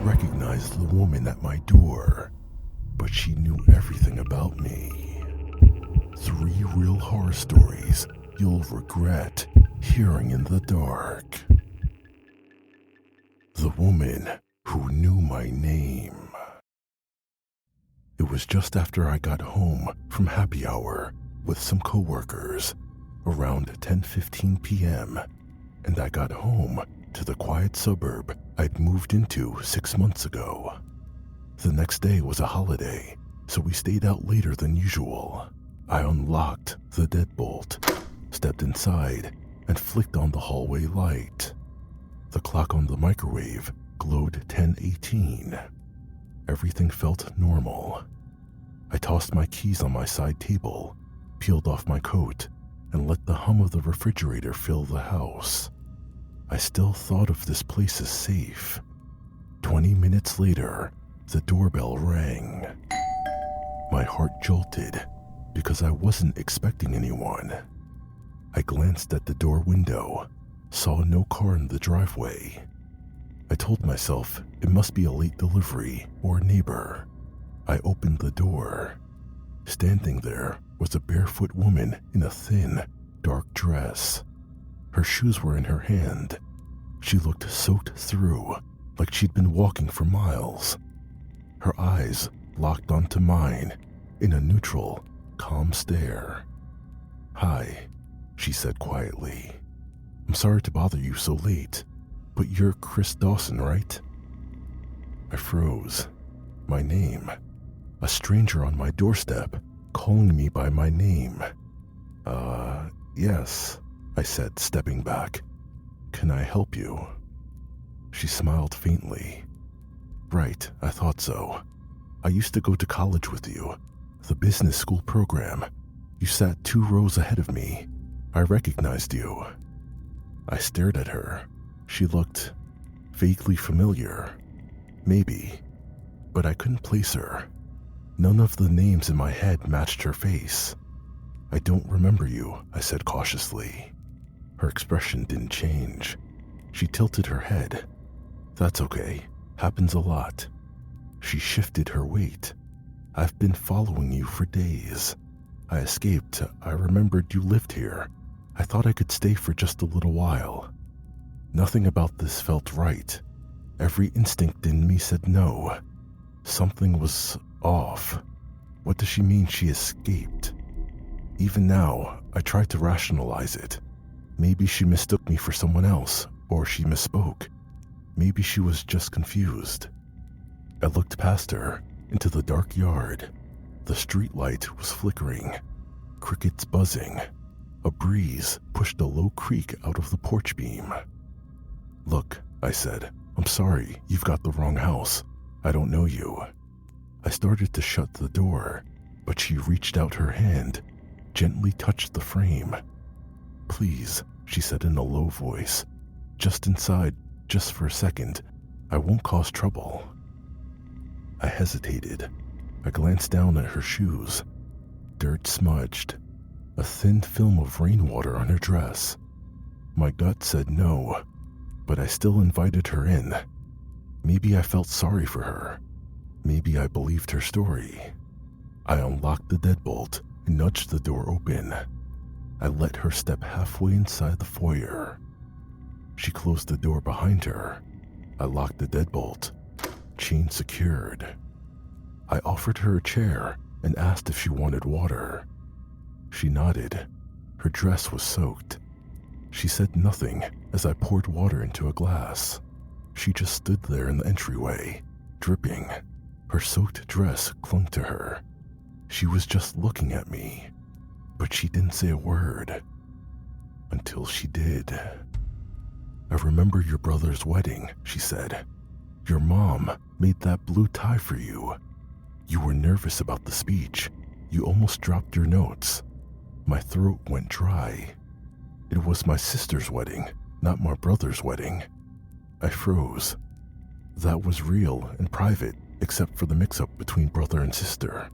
recognized the woman at my door, but she knew everything about me. 3 real horror stories you'll regret hearing in the dark. The woman who knew my name. It was just after I got home from happy hour with some coworkers around 10:15 p.m., and I got home to the quiet suburb I'd moved into 6 months ago. The next day was a holiday, so we stayed out later than usual. I unlocked the deadbolt, stepped inside, and flicked on the hallway light. The clock on the microwave glowed 10:18. Everything felt normal. I tossed my keys on my side table, peeled off my coat, and let the hum of the refrigerator fill the house. I still thought of this place as safe. 20 minutes later, the doorbell rang. My heart jolted because I wasn't expecting anyone. I glanced at the door window, saw no car in the driveway. I told myself it must be a late delivery or a neighbor. I opened the door. Standing there was a barefoot woman in a thin, dark dress. Her shoes were in her hand. She looked soaked through, like she'd been walking for miles. Her eyes locked onto mine in a neutral, calm stare. "Hi," she said quietly. "I'm sorry to bother you so late, but you're Chris Dawson, right?" I froze. My name. A stranger on my doorstep, calling me by my name. Yes, I said, stepping back. "Can I help you?" She smiled faintly. "Right, I thought so. I used to go to college with you, the business school program. You sat 2 rows ahead of me. I recognized you." I stared at her. She looked vaguely familiar. Maybe, but I couldn't place her. None of the names in my head matched her face. "I don't remember you," I said cautiously. Her expression didn't change. She tilted her head. "That's okay. Happens a lot." She shifted her weight. "I've been following you for days. I escaped. I remembered you lived here. I thought I could stay for just a little while." Nothing about this felt right. Every instinct in me said no. Something was off. What does she mean she escaped? Even now, I tried to rationalize it. Maybe she mistook me for someone else, or she misspoke. Maybe she was just confused. I looked past her, into the dark yard. The streetlight was flickering, crickets buzzing. A breeze pushed a low creak out of the porch beam. "Look," I said, "I'm sorry, you've got the wrong house. I don't know you." I started to shut the door, but she reached out her hand, gently touched the frame. "Please," she said in a low voice, "just inside, just for a second. I won't cause trouble." I hesitated. I glanced down at her shoes. Dirt smudged. A thin film of rainwater on her dress. My gut said no, but I still invited her in. Maybe I felt sorry for her. Maybe I believed her story. I unlocked the deadbolt and nudged the door open. I let her step halfway inside the foyer. She closed the door behind her. I locked the deadbolt. Chain secured. I offered her a chair and asked if she wanted water. She nodded. Her dress was soaked. She said nothing as I poured water into a glass. She just stood there in the entryway, dripping. Her soaked dress clung to her. She was just looking at me, but she didn't say a word. Until she did. "I remember your brother's wedding," she said. "Your mom made that blue tie for you. You were nervous about the speech. You almost dropped your notes. My throat went dry. It was my sister's wedding, not my brother's wedding." I froze. That was real and private, except for the mix-up between brother and sister.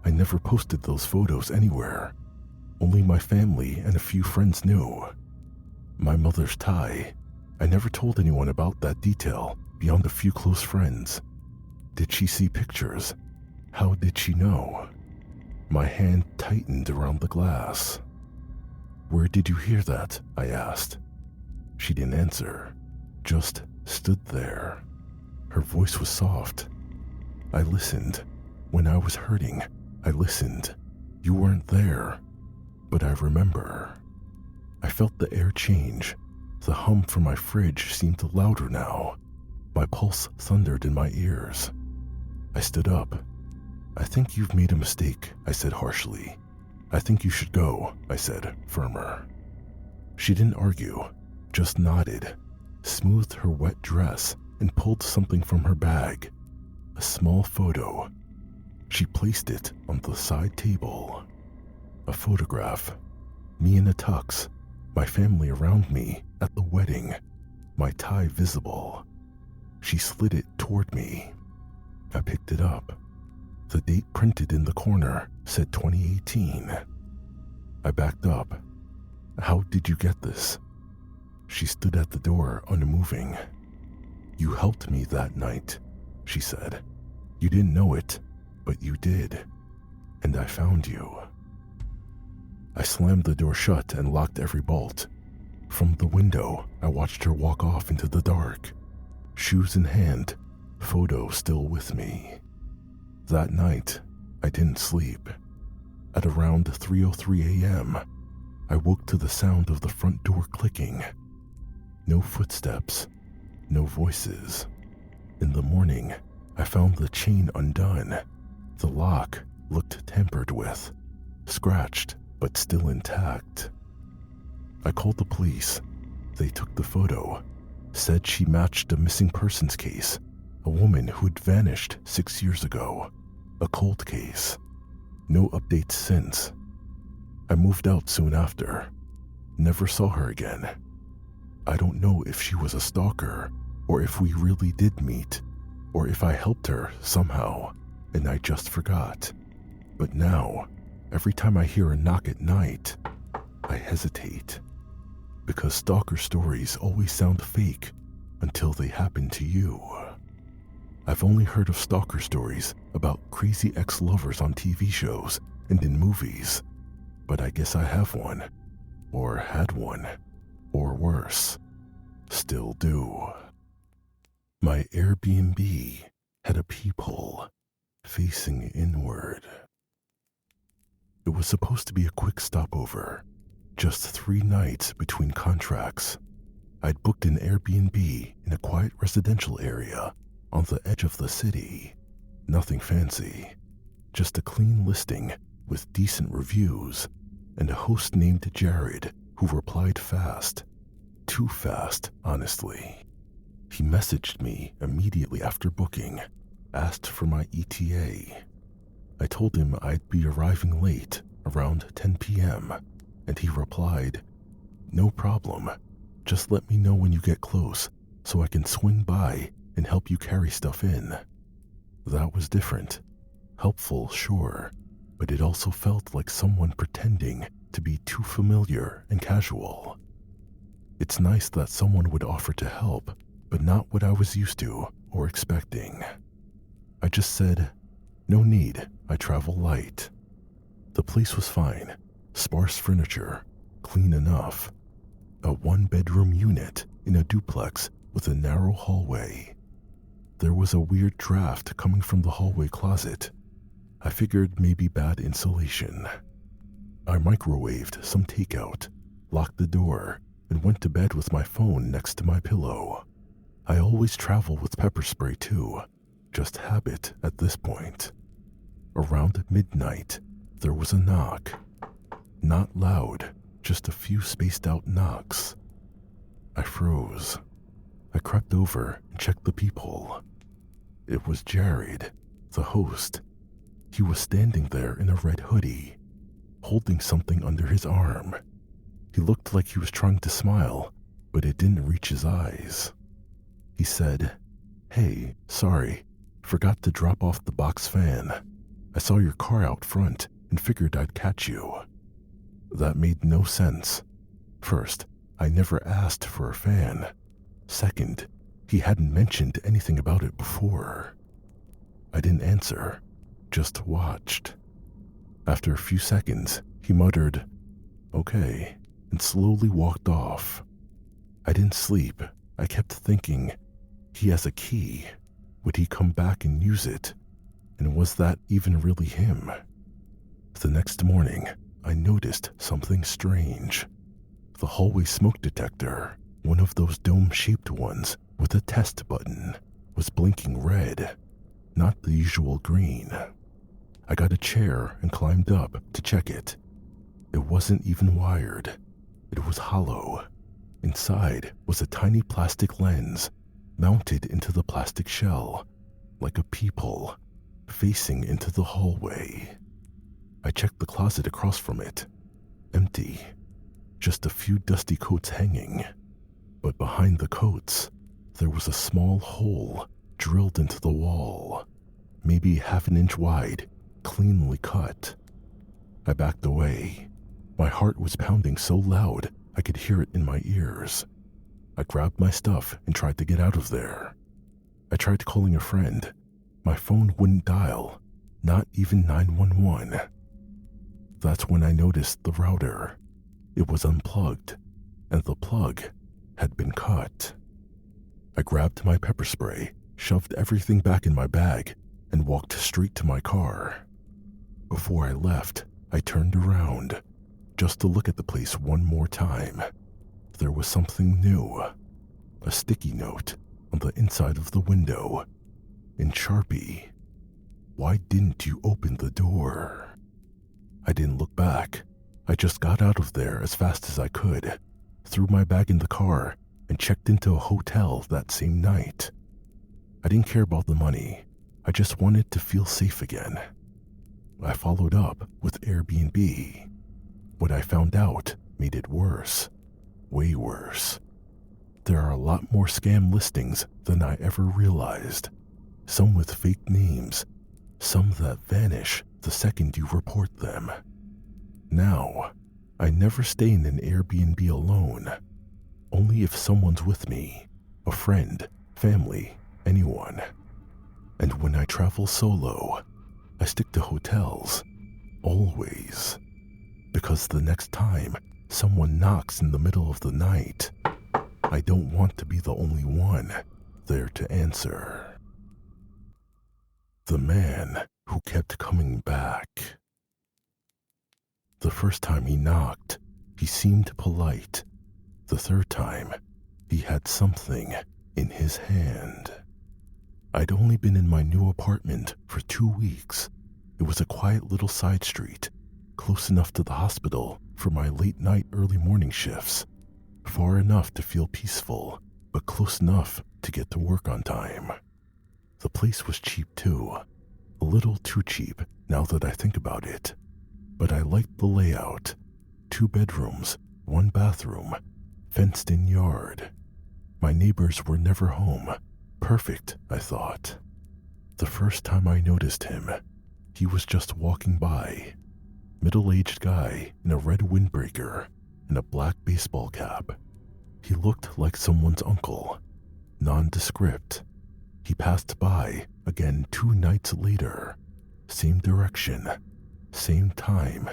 I never posted those photos anywhere. Only my family and a few friends knew. My mother's tie. I never told anyone about that detail beyond a few close friends? Did she see pictures? How did she know? My hand tightened around the glass. Where did you hear that? I asked. She didn't answer, just stood there. Her voice was soft. I listened. When I was hurting, I listened. You weren't there, but I remember. I felt the air change. The hum from my fridge seemed louder now. My pulse thundered in my ears. I stood up. I think you've made a mistake, I said harshly. I think you should go, I said, firmer. She didn't argue, just nodded, smoothed her wet dress, and pulled something from her bag. A small photo. She placed it on the side table. A photograph. Me in a tux, my family around me at the wedding, my tie visible. She slid it toward me. I picked it up. The date printed in the corner said 2018. I backed up. How did you get this? She stood at the door, unmoving. You helped me that night, she said. You didn't know it, but you did. And I found you. I slammed the door shut and locked every bolt. From the window, I watched her walk off into the dark. Shoes in hand, photo still with me. That night, I didn't sleep. At around 3:03 a.m., I woke to the sound of the front door clicking. No footsteps, no voices. In the morning, I found the chain undone. The lock looked tampered with, scratched but still intact. I called the police. They took the photo, said she matched a missing persons case, a woman who'd vanished 6 years ago, a cold case. No updates since. I moved out soon after. Never saw her again. I don't know if she was a stalker, or if we really did meet, or if I helped her somehow, and I just forgot. But now, every time I hear a knock at night, I hesitate. Because stalker stories always sound fake until they happen to you. I've only heard of stalker stories about crazy ex-lovers on TV shows and in movies, but I guess I have one, or had one, or worse, still do. My Airbnb had a peephole facing inward. It was supposed to be a quick stopover, just 3 nights between contracts. I'd booked an Airbnb in a quiet residential area on the edge of the city. Nothing fancy, just a clean listing with decent reviews and a host named Jared who replied fast. Too fast, honestly. He messaged me immediately after booking, asked for my ETA. I told him I'd be arriving late, around 10 p.m., and he replied, "No problem. Just let me know when you get close so I can swing by and help you carry stuff in." That was different. Helpful, sure, but it also felt like someone pretending to be too familiar and casual. It's nice that someone would offer to help, but not what I was used to or expecting. I just said, "No need, I travel light." The place was fine, sparse furniture, clean enough. A 1-bedroom unit in a duplex with a narrow hallway. There was a weird draft coming from the hallway closet. I figured maybe bad insulation. I microwaved some takeout, locked the door, and went to bed with my phone next to my pillow. I always travel with pepper spray too, just habit at this point. Around midnight, there was a knock. Not loud, just a few spaced out knocks. I froze. I crept over and checked the peephole. It was Jared, the host. He was standing there in a red hoodie, holding something under his arm. He looked like he was trying to smile, but it didn't reach his eyes. He said, "Hey, sorry, forgot to drop off the box fan. I saw your car out front and figured I'd catch you." That made no sense. First, I never asked for a fan. Second, He hadn't mentioned anything about it before. I didn't answer, just watched. After a few seconds, he muttered, "Okay," and slowly walked off. I didn't sleep. I kept thinking, he has a key. Would he come back and use it? And was that even really him? The next morning, I noticed something strange. The hallway smoke detector, one of those dome-shaped ones with a test button, was blinking red, not the usual green. I got a chair and climbed up to check it. It wasn't even wired. It was hollow. Inside was a tiny plastic lens mounted into the plastic shell, like a peephole, facing into the hallway. I checked the closet across from it. Empty. Just a few dusty coats hanging. But behind the coats, there was a small hole drilled into the wall, maybe half an inch wide, cleanly cut. I backed away. My heart was pounding so loud I could hear it in my ears. I grabbed my stuff and tried to get out of there. I tried calling a friend. My phone wouldn't dial, not even 911. That's when I noticed the router. It was unplugged, and the plug had been cut. I grabbed my pepper spray, shoved everything back in my bag, and walked straight to my car. Before I left, I turned around, just to look at the place one more time. There was something new. A sticky note on the inside of the window, in Sharpie. "Why didn't you open the door?" I didn't look back. I just got out of there as fast as I could, threw my bag in the car, and checked into a hotel that same night. I didn't care about the money. I just wanted to feel safe again. I followed up with Airbnb. What I found out made it worse. Way worse. There are a lot more scam listings than I ever realized. Some with fake names, some that vanish the second you report them. Now, I never stay in an Airbnb alone. Only if someone's with me, a friend, family, anyone. And when I travel solo, I stick to hotels, always. Because the next time someone knocks in the middle of the night, I don't want to be the only one there to answer. The man who kept coming back. The first time he knocked, he seemed polite. The third time, he had something in his hand. I'd only been in my new apartment for 2 weeks. It was a quiet little side street, close enough to the hospital for my late night, early morning shifts. Far enough to feel peaceful, but close enough to get to work on time. The place was cheap too. A little too cheap now that I think about it. But I liked the layout. 2 bedrooms, 1 bathroom, fenced-in yard. My neighbors were never home. Perfect, I thought. The first time I noticed him, he was just walking by. Middle-aged guy in a red windbreaker and a black baseball cap. He looked like someone's uncle. Nondescript. He passed by again 2 nights later. Same direction. Same time.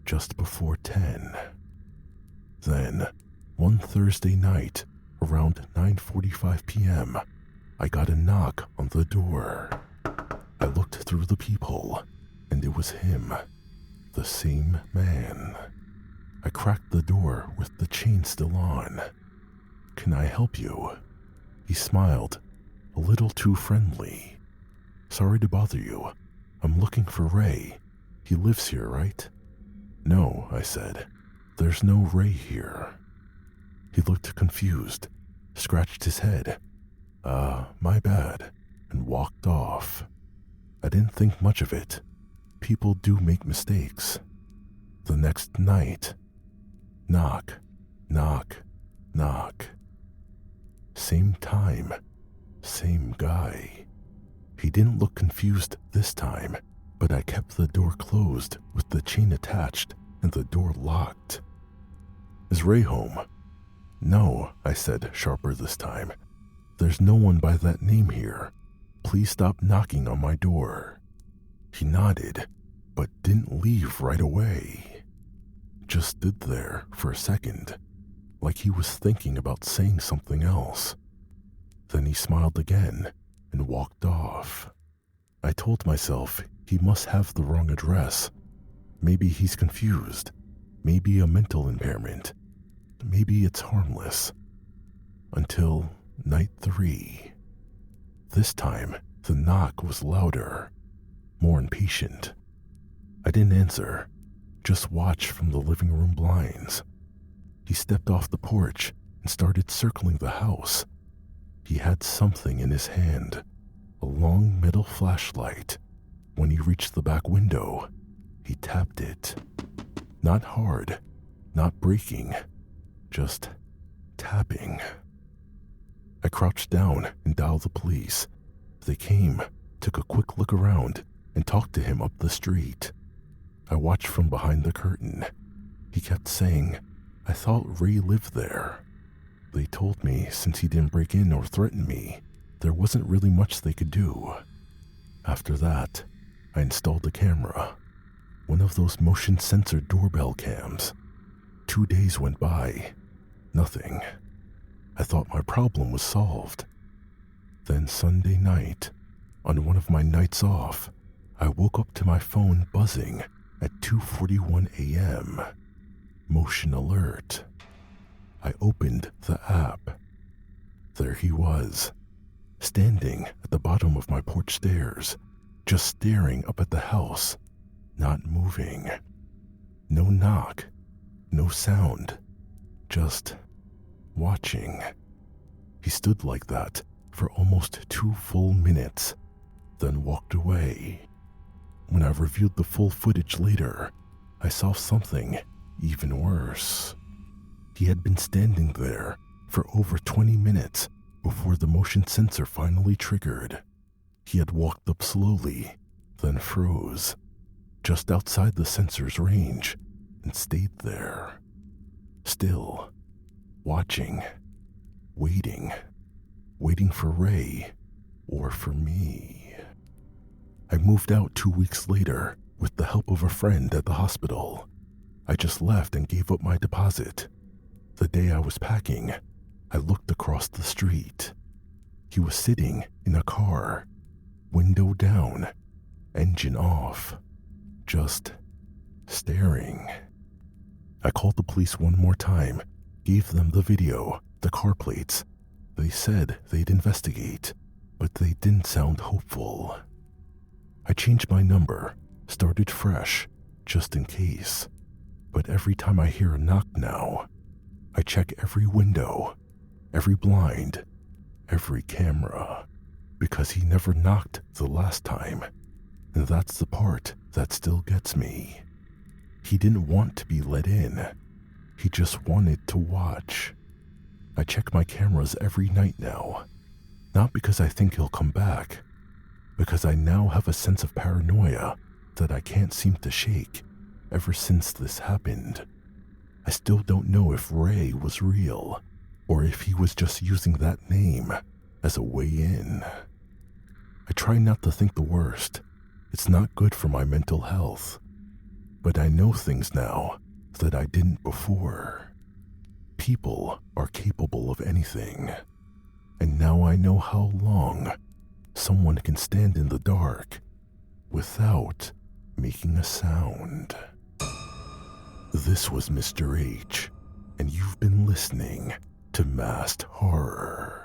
Just before 10. Then, one Thursday night, around 9:45 p.m., I got a knock on the door. I looked through the peephole, and it was him. The same man. I cracked the door with the chain still on. "Can I help you?" He smiled, a little too friendly. "Sorry to bother you. I'm looking for Ray. He lives here, right?" "No," I said. "There's no Ray here." He looked confused, scratched his head. My bad," and walked off. I didn't think much of it. People do make mistakes. The next night, knock, knock, knock. Same time, same guy. He didn't look confused this time, but I kept the door closed with the chain attached and the door locked. "Is Ray home?" "No," I said, sharper this time. There's no one by that name here. Please stop knocking on my door." He nodded, but didn't leave right away. Just stood there for a second, like he was thinking about saying something else. Then he smiled again and walked off. I told myself he must have the wrong address. Maybe he's confused. Maybe a mental impairment. Maybe it's harmless. Until night 3. This time, the knock was louder, more impatient. I didn't answer, just watched from the living room blinds. He stepped off the porch and started circling the house. He had something in his hand, a long metal flashlight. When he reached the back window, he tapped it. Not hard, not breaking, just tapping. I crouched down and dialed the police. They came, took a quick look around, and talked to him up the street. I watched from behind the curtain. He kept saying, "I thought Ray lived there." They told me since he didn't break in or threaten me, there wasn't really much they could do. After that, I installed a camera, one of those motion sensor doorbell cams. 2 days went by, nothing. I thought my problem was solved. Then Sunday night, on one of my nights off, I woke up to my phone buzzing at 2:41 a.m. Motion alert. I opened the app. There he was, standing at the bottom of my porch stairs, just staring up at the house, not moving. No knock, no sound, just watching. He stood like that for almost 2 full minutes, then walked away. When I reviewed the full footage later, I saw something even worse. He had been standing there for over 20 minutes before the motion sensor finally triggered. He had walked up slowly, then froze, just outside the sensor's range, and stayed there. Still, watching, waiting for Ray or for me. I moved out 2 weeks later with the help of a friend at the hospital. I just left and gave up my deposit. The day I was packing, I looked across the street. He was sitting in a car, window down, engine off, just staring. I called the police one more time, gave them the video, the car plates. They said they'd investigate, but they didn't sound hopeful. I changed my number, started fresh, just in case. But every time I hear a knock now, I check every window, every blind, every camera, because he never knocked the last time, and that's the part that still gets me. He didn't want to be let in. He just wanted to watch. I check my cameras every night now, not because I think he'll come back, because I now have a sense of paranoia that I can't seem to shake ever since this happened. I still don't know if Ray was real, or if he was just using that name as a way in. I try not to think the worst. It's not good for my mental health. But I know things now that I didn't before. People are capable of anything. And now I know how long someone can stand in the dark without making a sound. This was Mr. H, and you've been listening to Masked Horror.